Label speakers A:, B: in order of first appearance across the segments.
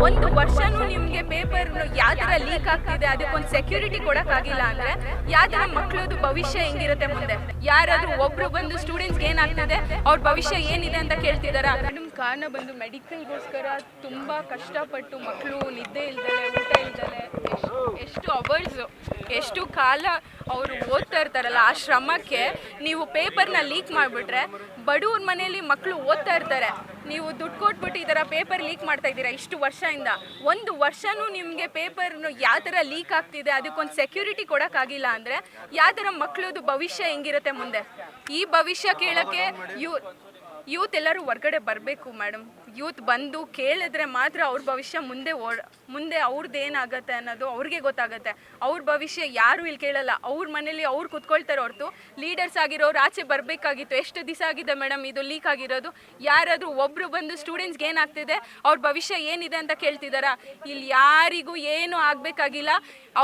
A: ಒಂದು ವರ್ಷನೂ ನಿಮಗೆ ಪೇಪರ್ ಯಾವ ಥರ ಲೀಕ್ ಆಗ್ತಿದೆ ಅದಕ್ಕೊಂದು ಸೆಕ್ಯೂರಿಟಿ ಕೊಡೋಕ್ಕಾಗಿಲ್ಲ ಅಂದರೆ ಯಾವ ಥರ ಮಕ್ಕಳದು ಭವಿಷ್ಯ ಹೆಂಗಿರುತ್ತೆ ಮುಂದೆ? ಯಾರಾದರೂ ಒಬ್ಬರು ಬಂದು ಸ್ಟೂಡೆಂಟ್ಸ್ಗೆ ಏನಾಗ್ತಿದೆ ಅವ್ರ ಭವಿಷ್ಯ ಏನಿದೆ ಅಂತ ಕೇಳ್ತಿದ್ದಾರಾ? ಮೇಡಮ್, ಕಾರಣ ಬಂದು ಮೆಡಿಕಲ್ಗೋಸ್ಕರ ತುಂಬ ಕಷ್ಟಪಟ್ಟು ಮಕ್ಕಳು ನಿದ್ದೆ ಇಲ್ದಲೆ ಊಟ ಇಲ್ದಲೆ ಎಷ್ಟು ಅವರ್ಸು ಎಷ್ಟು ಕಾಲ ಅವರು ಓದ್ತಾ ಇರ್ತಾರಲ್ಲ, ಆ ಶ್ರಮಕ್ಕೆ ನೀವು ಪೇಪರ್ನ ಲೀಕ್ ಮಾಡಿಬಿಟ್ರೆ ಬಡವ್ರ ಮನೆಯಲ್ಲಿ ಮಕ್ಕಳು ಓದ್ತಾ ಇರ್ತಾರೆ, ನೀವು ದುಡ್ಡು ಕೊಟ್ಬಿಟ್ಟು ಈ ಥರ ಪೇಪರ್ ಲೀಕ್ ಮಾಡ್ತಾ ಇದ್ದೀರಾ ಇಷ್ಟು ವರ್ಷದಿಂದ. ಒಂದು ವರ್ಷನೂ ನಿಮಗೆ ಪೇಪರ್ ಯಾವ ಥರ ಲೀಕ್ ಆಗ್ತಿದೆ ಅದಕ್ಕೊಂದು ಸೆಕ್ಯೂರಿಟಿ ಕೊಡೋಕ್ಕಾಗಿಲ್ಲ ಅಂದರೆ ಯಾವ ಥರ ಮಕ್ಕಳದು ಭವಿಷ್ಯ ಹೆಂಗಿರುತ್ತೆ ಮುಂದೆ? ಈ ಭವಿಷ್ಯ ಕೇಳೋಕ್ಕೆ ಯೂತ್ ಎಲ್ಲರೂ ಹೊರ್ಗಡೆ ಬರಬೇಕು ಮೇಡಮ್. ಯೂತ್ ಬಂದು ಕೇಳಿದ್ರೆ ಮಾತ್ರ ಅವ್ರ ಭವಿಷ್ಯ ಮುಂದೆ ಅವ್ರದ್ದು ಏನಾಗುತ್ತೆ ಅನ್ನೋದು ಅವ್ರಿಗೆ ಗೊತ್ತಾಗುತ್ತೆ. ಅವ್ರ ಭವಿಷ್ಯ ಯಾರೂ ಇಲ್ಲಿ ಕೇಳಲ್ಲ, ಅವ್ರ ಮನೇಲಿ ಅವ್ರು ಕುತ್ಕೊಳ್ತಾರೆ ಹೊರತು ಲೀಡರ್ಸ್ ಆಗಿರೋರು ಆಚೆ ಬರಬೇಕಾಗಿತ್ತು. ಎಷ್ಟು ದಿವಸ ಆಗಿದೆ ಮೇಡಮ್ ಇದು ಲೀಕ್ ಆಗಿರೋದು? ಯಾರಾದರೂ ಒಬ್ಬರು ಬಂದು ಸ್ಟೂಡೆಂಟ್ಸ್ಗೆ ಏನಾಗ್ತಿದೆ ಅವ್ರ ಭವಿಷ್ಯ ಏನಿದೆ ಅಂತ ಕೇಳ್ತಿದ್ದಾರಾ? ಇಲ್ಲಿ ಯಾರಿಗೂ ಏನೂ ಆಗಬೇಕಾಗಿಲ್ಲ.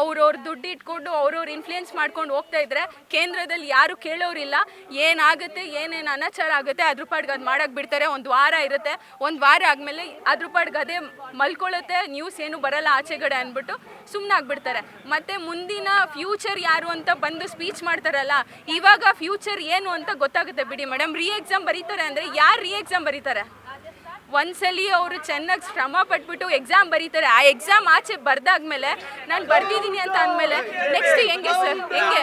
A: ಅವ್ರವ್ರ ದುಡ್ಡು ಇಟ್ಕೊಂಡು ಅವ್ರವ್ರು ಇನ್ಫ್ಲೂಯೆನ್ಸ್ ಮಾಡ್ಕೊಂಡು ಹೋಗ್ತಾ ಇದ್ರೆ ಕೇಂದ್ರದಲ್ಲಿ ಯಾರು ಕೇಳೋರಿಲ್ಲ. ಏನಾಗುತ್ತೆ, ಏನೇನು ಅನಾಚಾರ ಆಗುತ್ತೆ ಅದ್ರ ಪಾಡ್ಗೆ ಅದು ಮಾಡಕ್ಕೆ ಬಿಡ್ತಾರೆ. ಒಂದು ವಾರ ಇರುತ್ತೆ, ಒಂದು ವಾರ ಆದಮೇಲೆ ಅದ್ರ ಪಾಡ್ಗೆ ಅದೇ ಮಲ್ಕೊಳ್ಳುತ್ತೆ, ನ್ಯೂಸ್ ಏನು ಬರಲ್ಲ ಆಚೆಗಡೆ ಅಂದ್ಬಿಟ್ಟು ಸುಮ್ಮನೆ ಆಗಿಬಿಡ್ತಾರೆ. ಮತ್ತು ಮುಂದಿನ ಫ್ಯೂಚರ್ ಯಾರು ಅಂತ ಬಂದು ಸ್ಪೀಚ್ ಮಾಡ್ತಾರಲ್ಲ, ಇವಾಗ ಫ್ಯೂಚರ್ ಏನು ಅಂತ ಗೊತ್ತಾಗುತ್ತೆ ಬಿಡಿ ಮೇಡಮ್. ಎಕ್ಸಾಮ್ ಬರೀತಾರೆ ಅಂದರೆ ಯಾರು ಎಕ್ಸಾಮ್ ಬರೀತಾರೆ? ಒಂದ್ಸಲಿ ಅವರು ಚೆನ್ನಾಗಿ ಶ್ರಮ ಪಟ್ಬಿಟ್ಟು ಎಕ್ಸಾಮ್ ಬರೀತಾರೆ. ಆ ಎಕ್ಸಾಮ್ ಆಚೆ ಬರ್ದಾದ್ಮೇಲೆ ನಾನು ಬರ್ದಿದ್ದೀನಿ ಅಂತ ಅಂದಮೇಲೆ ನೆಕ್ಸ್ಟ್ ಹೆಂಗೆ ಸರ್? ಹೆಂಗೆ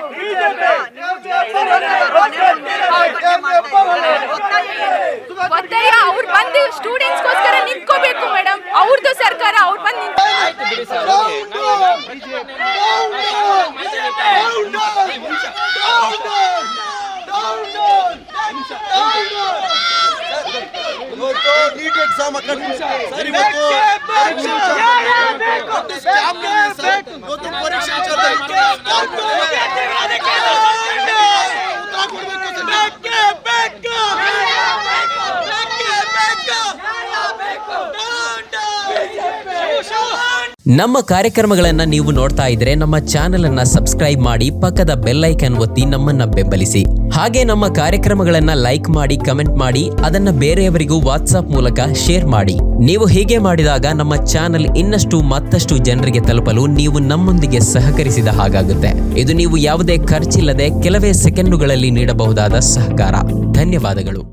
A: ಒತ್ತಾಯ ಅವ್ರು ಬಂದು ಸ್ಟೂಡೆಂಟ್ಸ್ಗೋಸ್ಕರ ನಿಂತ್ಕೋಬೇಕು ಮೇಡಮ್. ಅವ್ರದ್ದು ಸರ್ಕಾರ ಅವ್ರು ಬಂದು
B: ನೀಟ್ ಎಕ್ಸಾಮ್
C: ನಮ್ಮ ಕಾರ್ಯಕ್ರಮಗಳನ್ನ ನೀವು ನೋಡ್ತಾ ಇದ್ರೆ ನಮ್ಮ ಚಾನೆಲ್ ಅನ್ನ ಸಬ್ಸ್ಕ್ರೈಬ್ ಮಾಡಿ, ಪಕ್ಕದ ಬೆಲ್ ಐಕಾನ್ ಒತ್ತಿ ನಮ್ಮನ್ನ ಬೆಂಬಲಿಸಿ. ಹಾಗೆ ನಮ್ಮ ಕಾರ್ಯಕ್ರಮಗಳನ್ನ ಲೈಕ್ ಮಾಡಿ, ಕಮೆಂಟ್ ಮಾಡಿ, ಅದನ್ನ ಬೇರೆಯವರಿಗೂ ವಾಟ್ಸ್ಆಪ್ ಮೂಲಕ ಶೇರ್ ಮಾಡಿ. ನೀವು ಹೀಗೆ ಮಾಡಿದಾಗ ನಮ್ಮ ಚಾನೆಲ್ ಇನ್ನಷ್ಟು ಮತ್ತಷ್ಟು ಜನರಿಗೆ ತಲುಪಲು ನೀವು ನಮ್ಮೊಂದಿಗೆ ಸಹಕರಿಸಿದ ಹಾಗಾಗುತ್ತೆ. ಇದು ನೀವು ಯಾವುದೇ ಖರ್ಚಿಲ್ಲದೆ ಕೆಲವೇ ಸೆಕೆಂಡುಗಳಲ್ಲಿ ನೀಡಬಹುದಾದ ಸಹಕಾರ. ಧನ್ಯವಾದಗಳು.